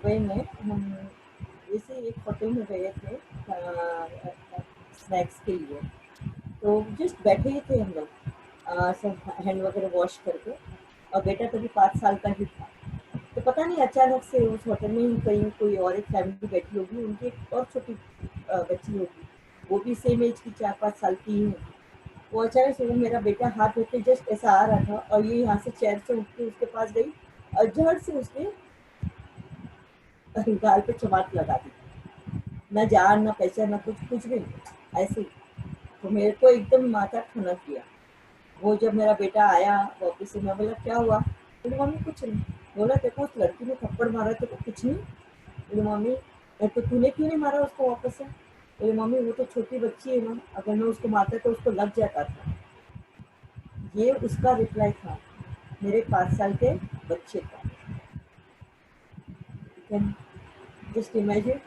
Dubai में हम ऐसे एक होटल में गए थे स्नैक्स के लिए। तो जस्ट बैठे ही थे हम लोग, सब हैंड वगैरह वॉश करके, और बेटा तभी 5 साल का ही था। तो पता नहीं अचानक से उस होटल में ही कहीं कोई और एक फैमिली बैठी होगी, उनकी एक और छोटी बच्ची होगी, वो भी सेम एज की 4-5 साल की ही होगी। वो अचानक से, वो मेरा बेटा हाथ धो के जस्ट ऐसा आ रहा था और ये यहाँ से चेयर से उठ के उसके पास गई और झट से उसके गाल पे चमाट लगा दी। न जान न पहचान न कुछ, कुछ भी नहीं, ऐसे ही। तो मेरे को एकदम माथा ठनक गया। वो जब मेरा बेटा आया वापस से, मैं बोला क्या हुआ? बोले मम्मी कुछ नहीं। बोला देखो उस लड़की ने थप्पड़ मारा, तो कुछ नहीं। बोले मम्मी तो तूने क्यों नहीं मारा उसको वापस से? बोले मम्मी वो तो छोटी बच्ची है ना, अगर मैं उसको मारता तो उसको लग जाता था। ये उसका रिप्लाई था मेरे 5 साल के बच्चे का। जस्ट इमेजिन,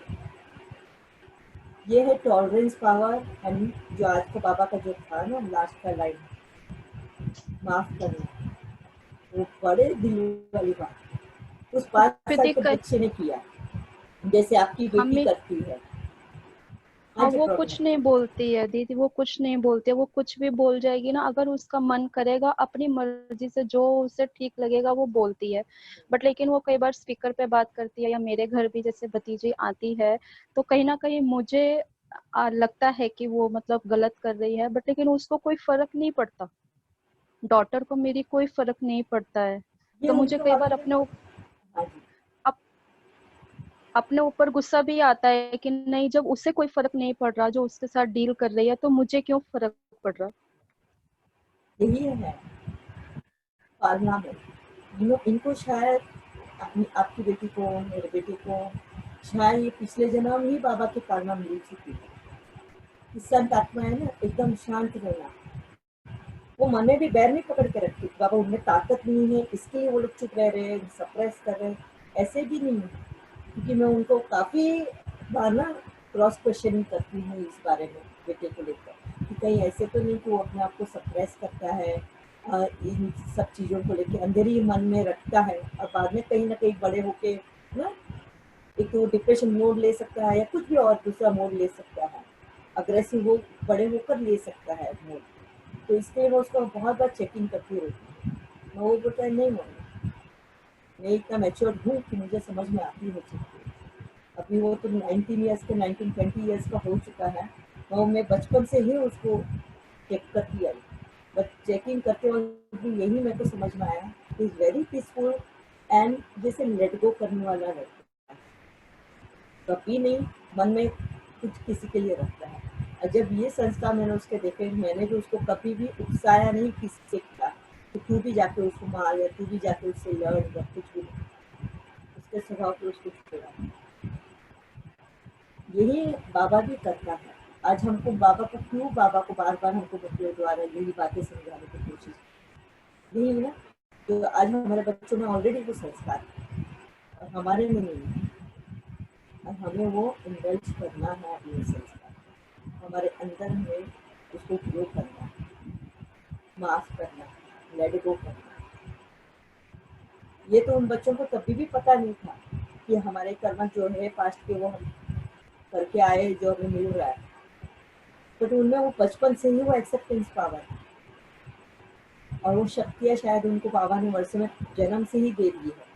ये है टॉलरेंस पावर। एंड जो आज का बाबा का जो था ना लास्ट का लाइन, माफ करना, वो बड़े दिल वाली बात उस 5 साल प्रतीक के का बच्चे ने किया, जैसे आपकी बेटी हमें, करती है। हाँ हाँ जी वो कुछ प्रोटोना। नहीं बोलती है दीदी, वो कुछ नहीं बोलती है। वो कुछ भी बोल जाएगी ना, अगर उसका मन करेगा अपनी मर्जी से जो उसे ठीक लगेगा वो बोलती है। बट लेकिन वो कई बार स्पीकर पे बात करती है, या मेरे घर भी जैसे भतीजी आती है तो कहीं ना कहीं मुझे लगता है कि वो मतलब गलत कर रही है, बट लेकिन उसको कोई फर्क नहीं पड़ता। डॉटर को मेरी कोई फर्क नहीं पड़ता है। ये तो मुझे उनके कई वक्त बार में। हाँ जी। अपने ऊपर गुस्सा भी आता है कि नहीं, जब उसे कोई फर्क नहीं पड़ रहा जो उसके साथ डील कर रही है, तो मुझे क्यों फर्क पड़ रहा। यही है पालना में। इनको शायद आपकी बेटी को, मेरे बेटे को, शायद ये पिछले जन्म ही बाबा की पालना मिल चुकी है। इस संत आत्मा है ना, एकदम शांत रहना। वो मन में भी बैर नहीं पकड़ के रखती बाबा उनमें ताकत नहीं है इसलिए वो लोग चुप रह रहे हैं, सप्रेस कर रहे हैं, ऐसे भी नहीं है। क्योंकि मैं उनको काफ़ी बार ना क्रॉस क्वेश्चनिंग करती हूँ इस बारे में, बेटे को लेकर, कि कहीं ऐसे तो नहीं कि वो अपने आप को सप्रेस करता है, इन सब चीज़ों को लेकर अंदर ही मन में रखता है, और बाद में कहीं ना कहीं बड़े होके ना एक तो डिप्रेशन मोड ले सकता है, या कुछ भी और दूसरा मोड ले सकता है, अग्रेसिव हो बड़े होकर ले सकता है मोड। तो इसलिए मैं उसको बहुत बार चेकिंग करती रहती हूँ। मैं वो बोलता है नहीं मम्मी, मैं इतना मैच्योर हूँ कि मुझे समझ में आती है चीज़ें। अभी वो तो 19 ईयर्स का, 19-20 ईयर्स का हो चुका है, तो मैं बचपन से ही उसको चेक करती आई। बट चेकिंग करते वक्त भी यही मेरे को समझ में आया, इज़ वेरी पीसफुल एंड जैसे लेट गो करने वाला रहता है, कभी नहीं मन में कुछ किसी के लिए रखता है। और जब ये संस्कार मैंने उसके देखे, मैंने भी उसको कभी भी उकसाया नहीं किसी से कहा कि तू भी जाके उसको मार, या तू भी जाके उससे लड़, या कुछ भी नहीं। उसके स्वभाव पे उसको छोड़ा। यही बाबा भी करता है। आज हमको बाबा को क्यों, बाबा को बार बार हमको बच्चों द्वारा यही बातें समझाने की कोशिश, यही है ना, तो आज हमारे बच्चों में ऑलरेडी वो संस्कार है और हमारे में नहीं है, और हमें वो इन्वेस्ट करना है अपने संस्कार, हमारे अंदर हमें उसको ग्रो करना है, माफ करना है, लेट गो करना है। ये तो उन बच्चों को कभी भी पता नहीं था कि हमारे कर्म जो है पास्ट के, वो हम करके आए जो हमें मिल रहा है। बट उनमें वो बचपन से ही वो एक्सेप्टेंस पावर है, और वो शक्तियाँ शायद उनको बाबा ने वर्ष में जन्म से ही दे दी है।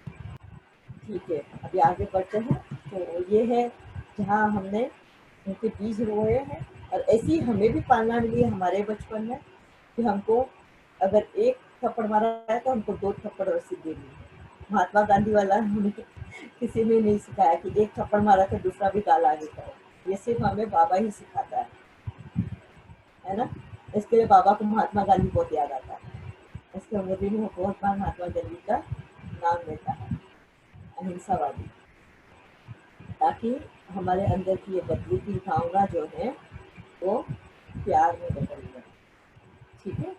ठीक है, अभी आगे बढ़ते हैं। तो ये है जहाँ हमने उनके बीज रोए हैं, और ऐसी हमें भी पालना मिली है हमारे बचपन में, कि हमको अगर एक थप्पड़ मारा है तो हमको 2 थप्पड़ और देनी है। महात्मा गांधी वाला हमें किसी ने नहीं सिखाया कि एक थप्पड़ मारा तो दूसरा भी गाल आगे करो, ये सिर्फ हमें बाबा ही सिखाता है ना। इसके लिए बाबा को महात्मा गांधी बहुत याद आता है, इसलिए मोदी ने बहुत बार महात्मा गांधी का नाम लेता है, अहिंसावादी, ताकि हमारे अंदर की ये बदलू की भावना जो है वो प्यार में बदल जाए। ठीक है,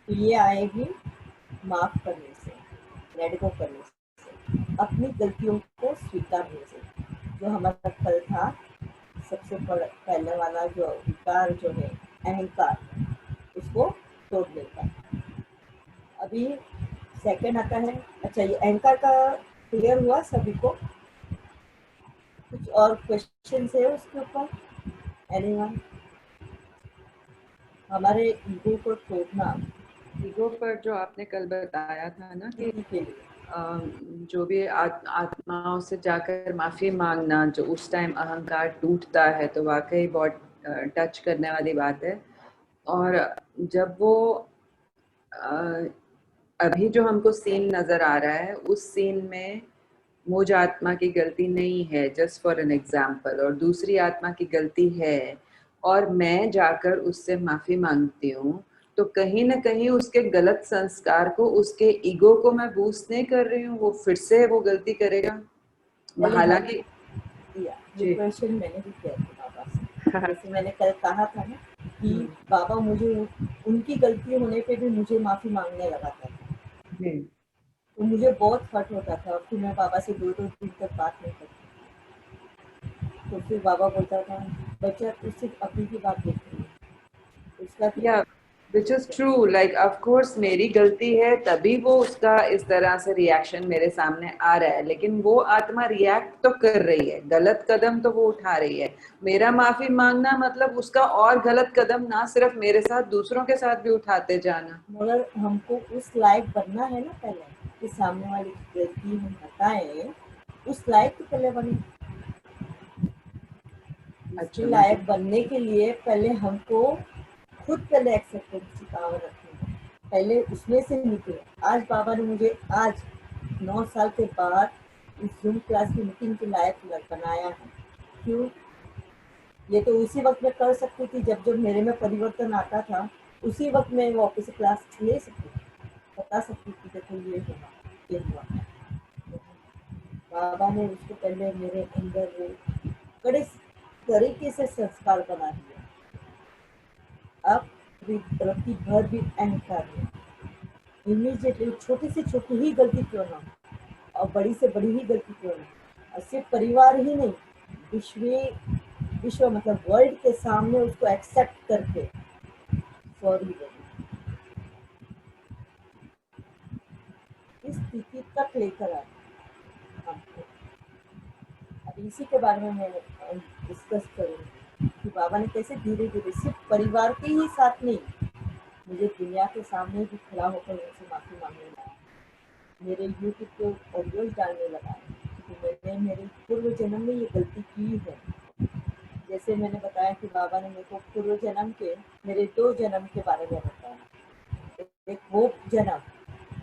तो ये आएगी माफ करने से, लेट गो करने से, अपनी गलतियों को स्वीकारने से। जो हमारा कल था सबसे पहले वाला जो विकार जो है अहंकार, उसको तोड़ने का। अभी सेकंड आता है, अच्छा ये अहंकार का क्लियर हुआ सभी को? और क्वेश्चन है उसके ऊपर? एनीवन? हमारे ईगो को तोड़ना ईगो पर जो आपने कल बताया था ना कि किसी के लिए जो भी आत्माओं से जाकर माफी मांगना, जो उस टाइम अहंकार टूटता है, तो वाकई बहुत टच करने वाली बात है। और जब वो अभी जो हमको सीन नजर आ रहा है, उस सीन में मुझ आत्मा की गलती नहीं है, जस्ट फॉर एन एग्जाम्पल, और दूसरी आत्मा की गलती है, और मैं जाकर उससे माफी मांगती हूँ, तो कहीं ना कहीं उसके गलत संस्कार को, उसके ईगो को मैं बूस्ट नहीं कर रही हूँ, वो फिर से वो गलती करेगा। हालांकि ये क्वेश्चन मैंने भी किया था बाबा से। जैसे मैंने कल कहा था ना कि बाबा मुझे उनकी गलती होने पे भी मुझे माफी मांगने लगाता था, तो मुझे बहुत हर्ट होता था। फिर मैं बाबा से 2-2 दिन तक बात नहीं करती। तो फिर बाबा बोलता था, बच्चा तू सिर्फ अपनी की बात देख रही है, उसका या which is true, like of course मेरी गलती है, तभी वो उसका इस तरह से रिएक्शन मेरे सामने आ रहा है, लेकिन वो आत्मा रिएक्ट तो कर रही है, गलत कदम तो वो उठा रही है। मेरा माफी मांगना मतलब उसका और गलत कदम ना सिर्फ मेरे साथ, दूसरों के साथ भी उठाते जाना। मगर हमको उस लायक बनना है ना पहले, कि सामने वाली की गलती हम बताएं, उस लायक तो पहले बने। अच्छा, इसके लायक बनने के लिए पहले हमको खुद पहले एक्सेप्टेंस की पावर रखनी है, पहले उसमें से निकले। आज बाबा ने मुझे आज 9 साल के बाद इस जूम क्लास की मीटिंग के लायक बनाया है। क्यों? ये तो उसी वक्त में कर सकती थी, जब जब मेरे में परिवर्तन आता था, उसी वक्त में वापस क्लास ले सकती थी, बता सकती थी देखो ये हुआ, ये हुआ। बाबा ने उसको पहले मेरे अंदर वो बड़े तरीके से संस्कार बना दिया। अब रत्ती भर भी अहंकार है, इमीडिएटली छोटी से छोटी ही गलती क्यों ना हो, और बड़ी से बड़ी ही गलती क्यों ना, और सिर्फ परिवार ही नहीं, विश्व मतलब वर्ल्ड के सामने उसको एक्सेप्ट करके सॉरी बोली, इस स्थिति तक लेकर आए हमको। अब इसी के बारे में मैं डिस्कस करूँगी कि बाबा ने कैसे धीरे धीरे सिर्फ परिवार के ही साथ नहीं, मुझे दुनिया के सामने भी खड़ा होकर उनसे माफी मांगने लगा, मेरे यूट्यूब पे ऑडियोज डालने लगा कि मैंने मेरे पूर्व जन्म में ये गलती की है। जैसे मैंने बताया कि बाबा ने मेरे को पूर्व जन्म के मेरे 2 जन्म के बारे में बताया। एक वो जन्म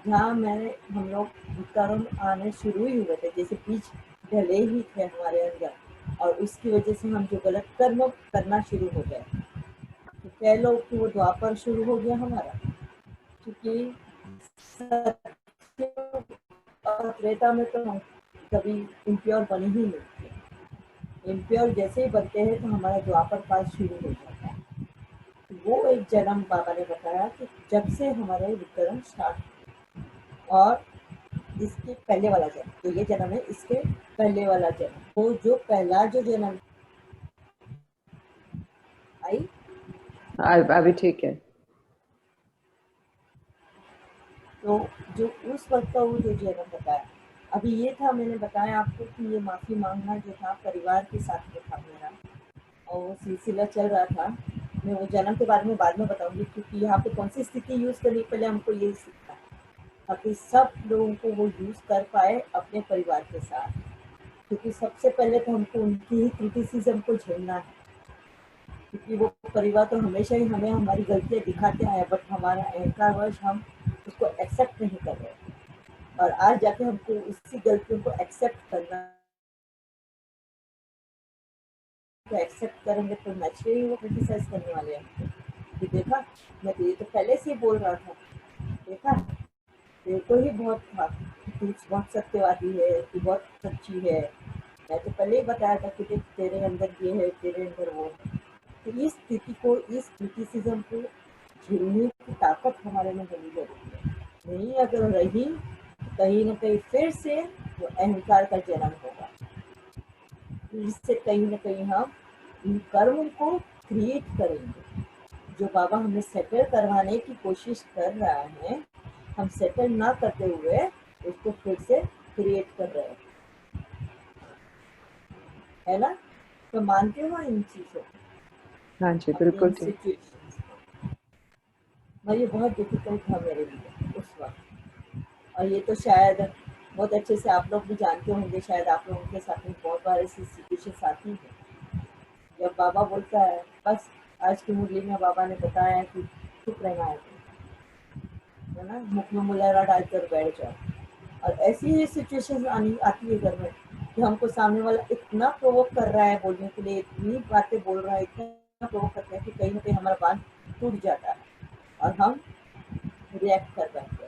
जहाँ हम लोग कर्म आने शुरू ही हुए थे, जैसे बीज ढले ही थे हमारे अंदर, और उसकी वजह से हम जो गलत कर्म करना शुरू हो गए, तो कह लो कि वो द्वापर शुरू हो गया हमारा, क्योंकि और त्रेता में तो हम कभी इम्प्योर बने ही नहीं थे। इम्प्योर जैसे ही बनते हैं तो हमारा द्वापर काल शुरू हो जाता है। तो वो एक जन्म बाबा ने बताया कि जब से हमारे विकर्म स्टार्ट, और इसके पहले वाला जन्म, तो ये जन्म है इसके पहले वाला जन्म, वो जो पहला जो जन्म आई अभी ठीक है। तो जो उस वक्त का वो जो जन्म बताया, अभी ये था मैंने बताया आपको कि ये माफ़ी मांगना जो था परिवार के साथ में था मेरा, और वो सिलसिला चल रहा था। मैं वो जन्म के बारे में बाद में बताऊंगी, क्योंकि यहाँ पे कौन सी स्थिति यूज़ करनी, पहले हमको यही सीखना है ताकि सब लोगों को वो यूज़ कर पाए अपने परिवार के साथ, क्योंकि सबसे पहले तो हमको उनकी ही क्रिटिसिज्म को झेलना है, क्योंकि वो परिवार तो हमेशा ही हमें हमारी गलतियाँ दिखाते आए, बट हमारा अहंकारवश हम उसको एक्सेप्ट नहीं कर रहे, और आज जाके हमको उसी गलतियों को एक्सेप्ट करना, तो एक्सेप्ट करेंगे तो नेचुरली वो क्रिटिसाइज करने वाले हैं कि देखा मैं तो ये तो पहले से ही बोल रहा था, देखा तेरे को ही बहुत था कि तू बहुत सत्यवादी है, तू बहुत सच्ची है, मैं तो पहले ही बताया था कि तेरे अंदर ये है, तेरे अंदर वो है। तो इस स्थिति को, इस क्रिटिसिज्म को झेलने की ताकत हमारे में होनी जरूरी है। नहीं अगर रही तो कहीं ना कहीं फिर से वो अहंकार का जन्म होगा, इससे कहीं ना कहीं हम इन कर्म को क्रिएट करेंगे। जो बाबा हमें सेटल करवाने की कोशिश कर रहा है, हम सेटल ना करते हुए उसको फिर से क्रिएट कर रहे हैं। है ना? तो मानते हो इन चीजों को, हाँ जी, अपनी बिल्कुल इन ठीक। सिचुएशंस को। और ये बहुत डिफिकल्ट था मेरे लिए उस वक्त। और ये तो शायद बहुत अच्छे से आप लोग भी जानते होंगे, शायद आप लोगों के साथ में बहुत बार ऐसी सिचुएशंस आती है जब बाबा बोलता है, बस आज की मुरली में बाबा ने बताया कि चुप रहना है ना, मुख में मुलारा डालकर बैठ जाओ। और ऐसी ही सिचुएशन आती है घर में कि हमको सामने वाला इतना प्रोवोक कर रहा है बोलने के लिए, इतनी बातें बोल रहा है, इतना प्रोवोक करता है कि कहीं ना कहीं हमारा बांध टूट जाता है और हम रिएक्ट कर बैठते